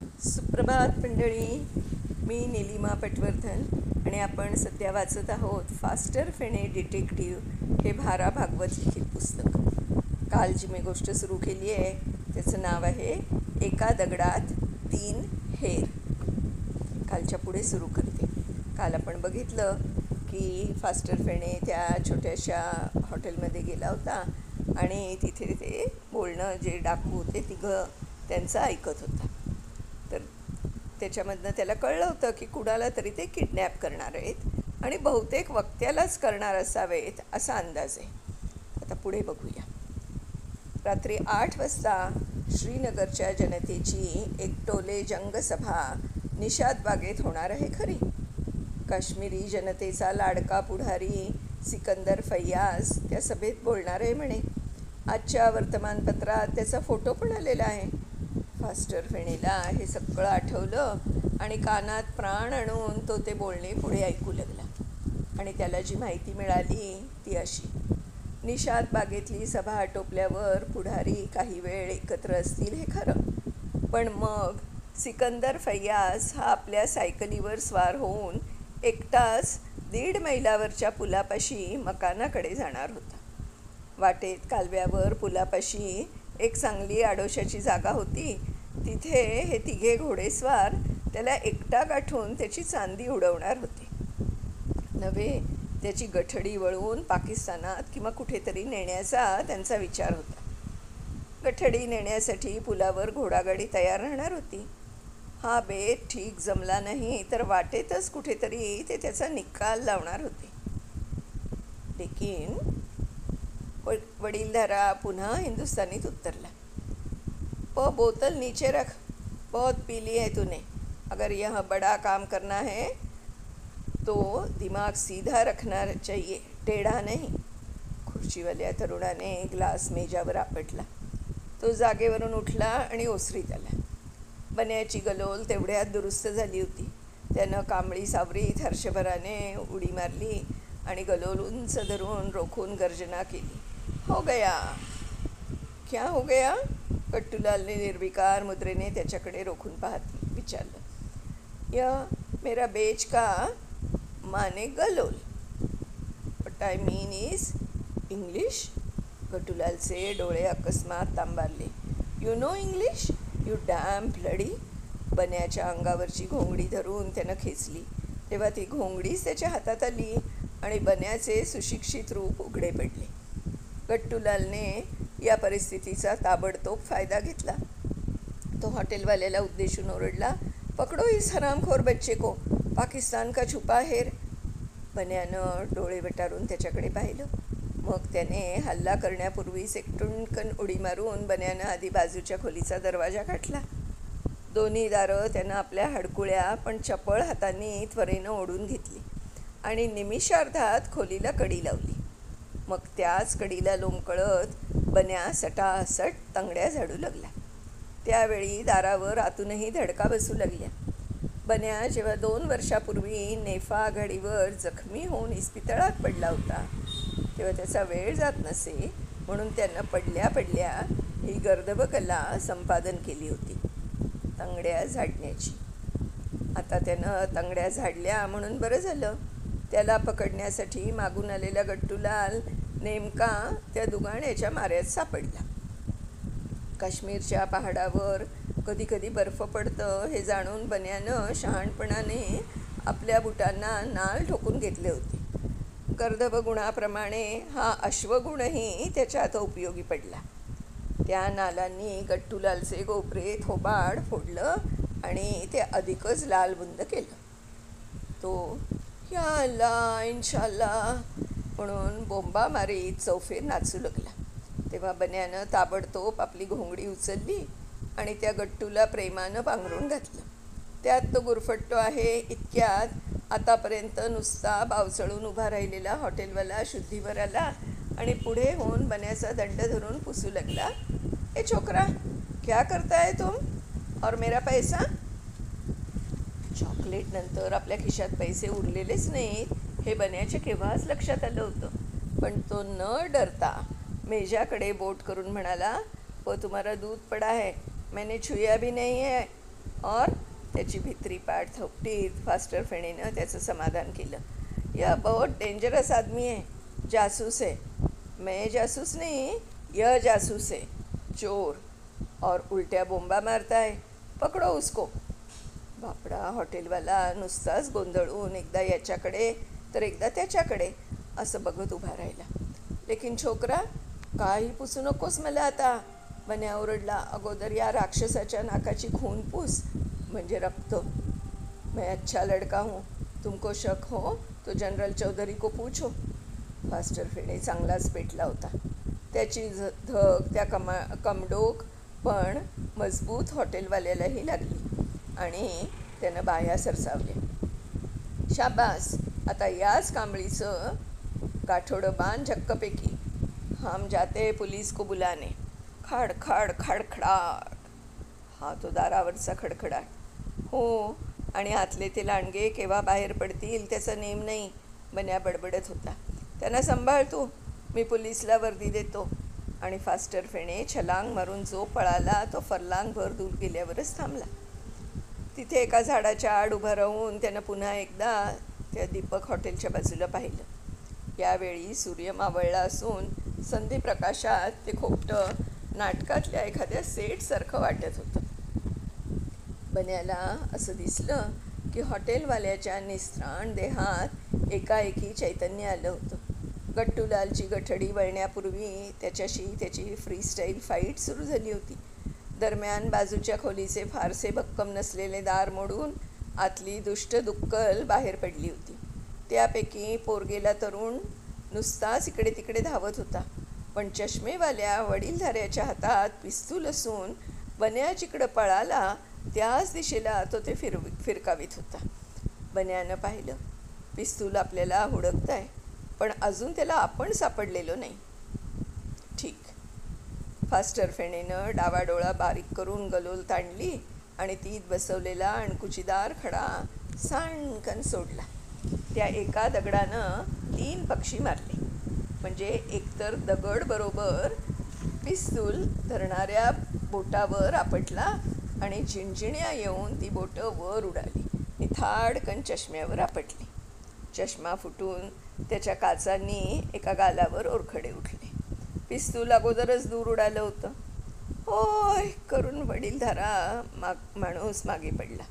सुप्रभात मंडळी. मी निलिमा पटवर्धन आणि आपण सध्या वाचत आहोत फास्टर फेणे डिटेक्टिव्ह हे भारा भागवत लिखित पुस्तक. काल जी मी गोष्ट सुरू केली आहे त्याचं नाव आहे एका दगडात 3 हेर. कालच्या पुढे सुरू करते. काल आपण बघितलं की फास्टर फेणे त्या छोट्याशा हॉटेलमध्ये गेला होता आणि तिथे ते बोलणं जे डाकू होते तिघं त्यांचं ऐकत होता. तर त्याच्यामधनं त्याला कळलं होतं की कुणाला तरी ते किडनॅप करणार आहेत आणि बहुतेक वक्त्यालाच करणार असावेत असा अंदाज आहे. आता पुढे बघूया. रात्री 8 वाजता श्रीनगरच्या जनतेची एकटोले जंगसभा निषाद बागेत होणार आहे खरी. काश्मीरी जनतेचा लाडका पुढारी सिकंदर फैयाज त्या सभेत बोलणार आहे म्हणे. आजच्या वर्तमानपत्रात त्याचा फोटो पण आलेला आहे. फास्टर फेणेला हे सगळं आठवलं आणि कानात प्राण आणून तो ते बोलणे पुढे ऐकू लागला. आणि त्याला जी माहिती मिळाली ती अशी: निषाद बागेतली सभा आटोपल्यावर पुढारी काही वेळ एकत्र असतील हे खरं, पण मग सिकंदर फैयाज हा आपल्या सायकलीवर स्वार होऊन एकटाच 1.5 मैलावरच्या पुलापाशी मकानाकडे जाणार होता. वाटेत कालव्यावर पुलापाशी एक चांगली आडोशाची जागा होती. तिथे हे तिघे घोडेस्वार त्याला एकटा गाठून त्याची चांदी उडवणार होते. नव्हे, त्याची गठडी वळवून पाकिस्तानात किंवा कुठेतरी नेण्याचा त्यांचा विचार होता. गठडी नेण्यासाठी पुलावर घोडागाडी तयार राहणार होती. हा बेत ठीक जमला नाही तर वाटेतच कुठेतरी ते त्याचा निकाल लावणार होते. लेकिन वडीलधारा पुन्हा हिंदुस्तानीत उतरला. बोतल नीचे रख, बहुत पी ली है तूने. अगर यह बड़ा काम करना है तो दिमाग सीधा रखना चाहिए, टेढ़ा नहीं. खुर्चीवाल्या तरुणाने ग्लास मेजावर आपटला. तो जागेवरून उठला आणि ओसरीत आला. बन्याची गलोल तेवढ्यात दुरुस्त झाली होती. त्यानं कांबळी सावरीत हर्षभराने उडी मारली आणि गलोल उंच धरून रोखून गर्जना केली. हो गया. क्या हो गया? कट्टूलालने निर्विकार मुद्रेने त्याच्याकडे रोखून पाहत विचारलं. मेरा बेच का माने गलोल. What I mean is English. कट्टूलालचे डोळे अकस्मात तांबारले. You know English, you damn bloody. बन्याच्या अंगावरची घोंगडी धरून त्यानं खेचली तेव्हा ती घोंगडीच त्याच्या हातात आली आणि बन्याचे सुशिक्षित रूप उघडे पडले. गट्टूलालने या परिस्थितीचा ताबडतोब फायदा घेतला. तो हॉटेलवाल्याला उद्देशून ओरडला, पकडो इस हरामखोर बच्चे को, पाकिस्तान का छुपा हेर. बन्यानं डोळे वटारून त्याच्याकडे पाहिलं. मग त्याने हल्ला करण्यापूर्वीच एक टुणकन उडी मारून बन्यानं आधी बाजूच्या खोलीचा दरवाजा गाठला. दोन्ही दारं त्यानं आपल्या हडकुळ्या पण चपळ हातांनी त्वरेनं ओढून घेतली आणि निमिषार्धात खोलीला कडी लावली. मग त्याच कडीला लोंबकळत बन्या सटासट तंगड्या झाडू लागला. त्यावेळी दारावर आतूनही धडका बसू लागल्या. बन्या जेव्हा 2 वर्षापूर्वी नेफा आघाडीवर जखमी होऊन इस्पितळात पडला होता तेव्हा त्याचा वेळ जात नसे म्हणून त्यानं पडल्या पडल्या ही गर्दभ कला संपादन केली होती, तंगड्या झाडण्याची. आता त्यानं तंगड्या झाडल्या म्हणून बरं झालं. त्याला पकडण्यासाठी मागून आलेला गट्टूलाल नेमका त्या दुगाण्याच्या माऱ्यात सापडला. काश्मीरच्या पहाडावर कधी कधी बर्फ पडतं हे जाणून बन्यानं शहाणपणाने आपल्या बुटांना नाल ठोकून घेतले होते. गर्दभ गुणाप्रमाणे हा अश्वगुणही त्याच्या आता उपयोगी पडला. त्या नालांनी गट्टूलालचे गोपरे थोबाड फोडलं आणि ते अधिकच लालबुंद केलं. तो या अल्ला इन्शाल्ला म्हणून बोंबा मारीत चौफेर नाचू लागला. तेव्हा बन्यानं ताबडतोब आपली घोंगडी उचलली आणि त्या गट्टूला प्रेमानं पांघरून घातलं. त्यात तो गुरफटतो आहे इतक्यात आतापर्यंत नुसता बावचळून उभा राहिलेला हॉटेलवाला शुद्धीवर आला आणि पुढे होऊन बन्याचा दंड धरून पुसू लागला. ए छोकरा, क्या करता है तुम और मेरा पैसा? चॉकलेट नंतर आपल्या खिशात पैसे उरलेलेच नाहीत हे बन्याच्या केव्हाच लक्षात आलं होतं. पण तो न डरता मेजाकडे बोट करून म्हणाला, वो तुम्हारा दूध पडा है, मैंने छुया भी नहीं है. और त्याची भित्री पाठ थोपटीत फास्टर फेणेनं त्याचं समाधान केलं. यह बहुत डेंजरस आदमी है, जासूस है. मैं जासूस नहीं, यह जासूस है, चोर, और उलट्या बोंबा मारता है, पकडो उसको. बापडा हॉटेलवाला नुसताच गोंधळून एकदा याच्याकडे तर एकदा त्याच्याकडे असं बघत उभा राहिला. लेकिन छोकरा, काही पुसू नकोस मला आता, बन्या ओरडला. अगोदर या राक्षसाच्या नाकाची खून पूस, म्हणजे रक्त. मैं अच्छा लड़का हूँ, तुमको शक हो तो जनरल चौधरी को पूछो. फास्टर फेणे चांगलाच पेटला होता. त्याची धग त्या कमडोक पण मजबूत हॉटेलवाल्यालाही लागली आणि त्यानं बाह्या सरसावल्या. शाबास, आता याच कांबळीचं गाठोडं बांध झक्कपैकी. हम जाते पुलिस को बुलाने. खाड खाड खाडखडाट. हा तो दारावरचा खडखडाट. हो, आणि आतले ते लांडगे केव्हा बाहेर पडतील त्याचा नेम नाही, बन्या बडबडत होता. त्यांना सांभाळ तू, मी पोलिसला वर्दी देतो. आणि फास्टर फेणे छलांग मारून जो पळाला तो फरलांगभर दूर गेल्यावरच थांबला. तिथे एका झाडाच्या आड उभं राहून त्यानं पुन्हा एकदा त्या दीपक हॉटेलच्या बाजूला पाहिलं. यावेळी सूर्य मावळला असून संध्यप्रकाशात ते खोपटं नाटकातल्या एखाद्या सेटसारखं वाटत होतं. बन्याला असं दिसलं की हॉटेलवाल्याच्या निस्त्राण देहात एकाएकी चैतन्य आलं होतं. गट्टूलालची गठडी वळण्यापूर्वी त्याच्याशी त्याची फ्रीस्टाईल फाईट सुरू झाली होती. दरम्यान बाजूच्या खोलीचे फारसे भक्कम नसलेले दार मोडून आतली दुष्ट दुक्कल बाहेर पडली होती. त्यापैकी पोरगेला तरुण नुसताच इकडे तिकडे धावत होता, पण चष्मेवाल्या वडीलधाऱ्याच्या हातात पिस्तूल असून बन्या जिकडं पळाला त्याच दिशेला तो ते फिरकावीत होता. बन्यानं पाहिलं, पिस्तूल आपल्याला हुडकताय, पण अजून त्याला आपण सापडलेलो नाही. ठीक. फास्टर फेणेनं डावाडोळा बारीक करून गलोल ताणली आणि तीत बसवलेला अणकुचीदार खडा सांडकन सोडला. त्या एका दगडानं 3 पक्षी मारले. म्हणजे एकतर दगड बरोबर पिस्तूल धरणाऱ्या बोटावर आपटला आणि झिणझिण्या येऊन ती बोटं वर उडाली आणि थाडकन चष्म्यावर आपटली. चष्मा फुटून त्याच्या काचांनी एका गालावर ओरखडे उठले. पिस्तूल अगोदरच दूर उडालं होतं. होय करून वडीलधारा माणूस मागे पडला.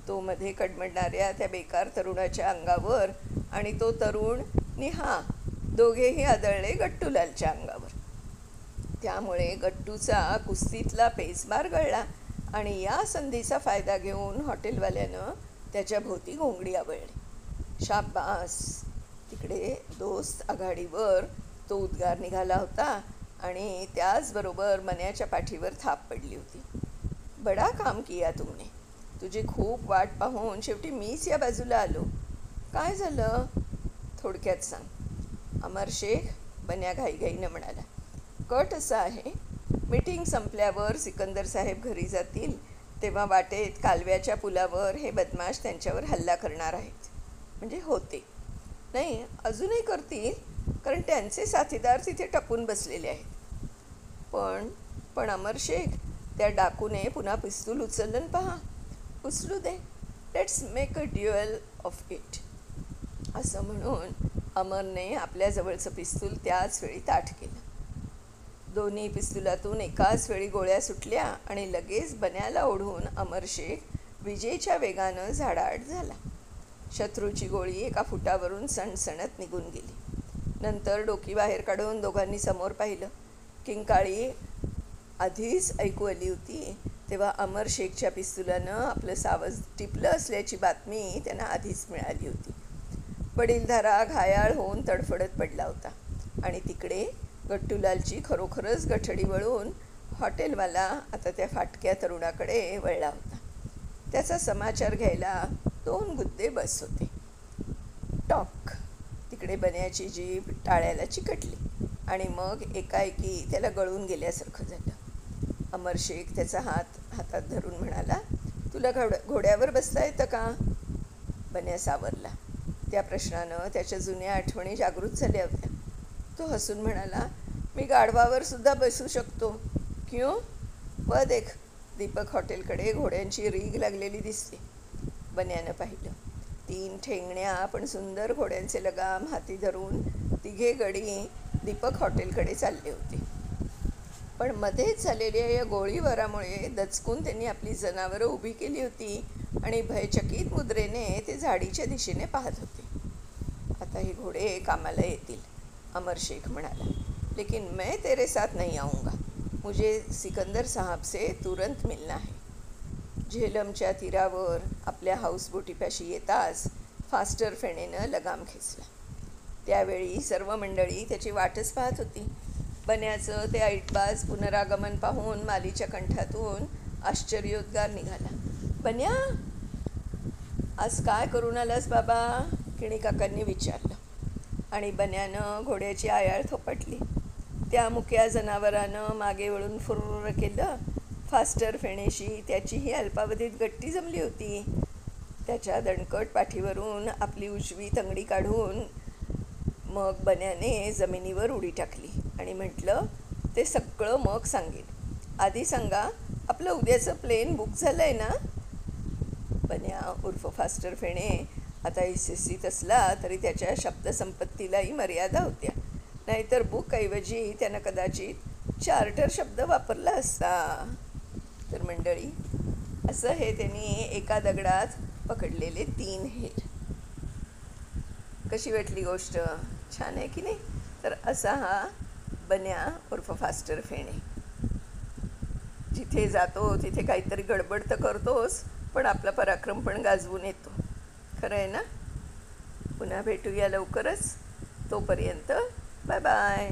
तो मध्ये कडमडणाऱ्या त्या बेकार तरुणाच्या अंगावर आणि तो तरुण निहा दोघेही आदळले गट्टूलालच्या अंगावर. त्यामुळे गट्टूचा कुस्तीतला पेचबार गळला आणि या संधीचा फायदा घेऊन हॉटेलवाल्यानं त्याच्या भोवती घोंगडी आवळली. शाबास. तिकडे दोस्त आघाडीवर तो उद्गार निघाला होता आणि त्याचबरोबर मन्याच्या पाठीवर थाप पडली होती. बडा काम किया तुमने. तुझी खूप वाट पाहून शेवटी मीच या बाजूला आलो. काय झालं थोडक्यात सांग. अमर शेख, बन्या घाईघाईनं म्हणाला. कट असा आहे, मीटिंग संपल्यावर सिकंदर साहेब घरी जातील तेव्हा वाटेत कालव्याच्या पुलावर हे बदमाश त्यांच्यावर हल्ला करणार आहेत. म्हणजे होते नाही, अजूनही करतील, कारण त्यांचे साथीदार तिथे टपून बसलेले आहेत. पण अमर शेख, त्या डाकूने पुन्हा पिस्तूल उचललं पहा. उचलू दे, let's make a duel of it. असं म्हणून अमरने आपल्याजवळचं पिस्तूल त्याच वेळी ताठ केलं. दोन्ही पिस्तुलातून एकाच वेळी गोळ्या सुटल्या आणि लगेच बन्याला ओढून अमर शेख विजेच्या वेगानं झाडाआड झाला. शत्रूची गोळी एका फुटावरून सणसणत निघून गेली. नंतर डोकी बाहेर काढून दोघांनी समोर पाहिलं. किंकाळी आधीच ऐकू आली होती तेव्हा अमर शेखच्या पिस्तुलानं आपलं सावज टिपलं असल्याची बातमी त्यांना आधीच मिळाली होती. वडीलधारा घायाळ होऊन तडफडत पडला होता आणि तिकडे गट्टूलालची खरोखरच गठडी वळून हॉटेलवाला आता त्या फाटक्या तरुणाकडे वळला होता. त्याचा समाचार घ्यायला 2 गुद्दे बस होते. टॉक. तिकडे बन्याची जीभ टाळ्याला चिकटली आणि मग एकाएकी त्याला गळून गेल्यासारखं झालं. अमर शेख त्याचा हातात धरून म्हणाला, तुला घोड्यावर बसता येतं का? बन्या सावरला. त्या प्रश्नानं त्याच्या जुन्या आठवणी जागृत झाल्या होत्या. तो हसून म्हणाला, मी गाढवावर सुद्धा बसू शकतो. क्यों? व देख, दीपक हॉटेलकडे घोड्यांची रीघ लागलेली दिसली. बन्यानं पाहिलं. 3 ठेंगण्या पण सुंदर घोड्यांचे लगाम हाती धरून तिघे गडी दीपक हॉटेलकडे चालले होते. पण मध्येच झालेल्या या गोळीबारामुळे दचकून त्यांनी आपली जनावरं उभी केली होती आणि भयचकित मुद्रेने ते झाडीच्या दिशेने पाहत होते. आता हे घोडे कामाला येतील, अमर शेख म्हणाला. लेकिन मैं तेरे साथ नहीं आऊँगा. मुझे सिकंदर साहब से तुरंत मिलना है. झेलमच्या तीरावर आपल्या हाऊसबोटीपाशी येताच फास्टर फेणेनं लगाम खेचला. त्यावेळी सर्व मंडळी त्याची वाटच पाहत होती. बन्याचं ते ऐटबाज पुनरागमन पाहून मालीच्या कंठातून आश्चर्योद्गार निघाला. बन्या, आज काय करून आलास बाबा? किणी काकांनी विचारलं. आणि बन्यानं घोड्याची आयाळ थोपटली. त्या मुक्या जनावरानं मागे वळून फुर्र केलं. फास्टर फेणेशी त्याचीही अल्पावधीत गट्टी जमली होती. त्याच्या दणकट पाठीवरून आपली उजवी तंगडी काढून मग बन्याने जमिनीवर उडी टाकली आणि म्हटलं, ते सगळं मग सांगेन. आधी सांगा, आपलं उद्याचं प्लेन बुक झालं आहे ना? बन्या उर्फ फास्टर फेणे आता इसेसीत असला तरी त्याच्या शब्दसंपत्तीलाही मर्यादा होत्या. नाहीतर बुकऐवजी त्यानं कदाचित चार्टर शब्द वापरला असता. तर मंडळी, असं हे त्यांनी एका दगडात पकडलेले 3 हेर. कशी वाटली गोष्ट? छान आहे की नाही? तर असा हा बन्या उर्फ फास्टर फेणे. जिथे जातो तिथे काहीतरी गडबड तर करतोस, पण आपला पराक्रम पण गाजवून येतो. खरं आहे ना? पुन्हा भेटूया लवकरच. तोपर्यंत बाय बाय.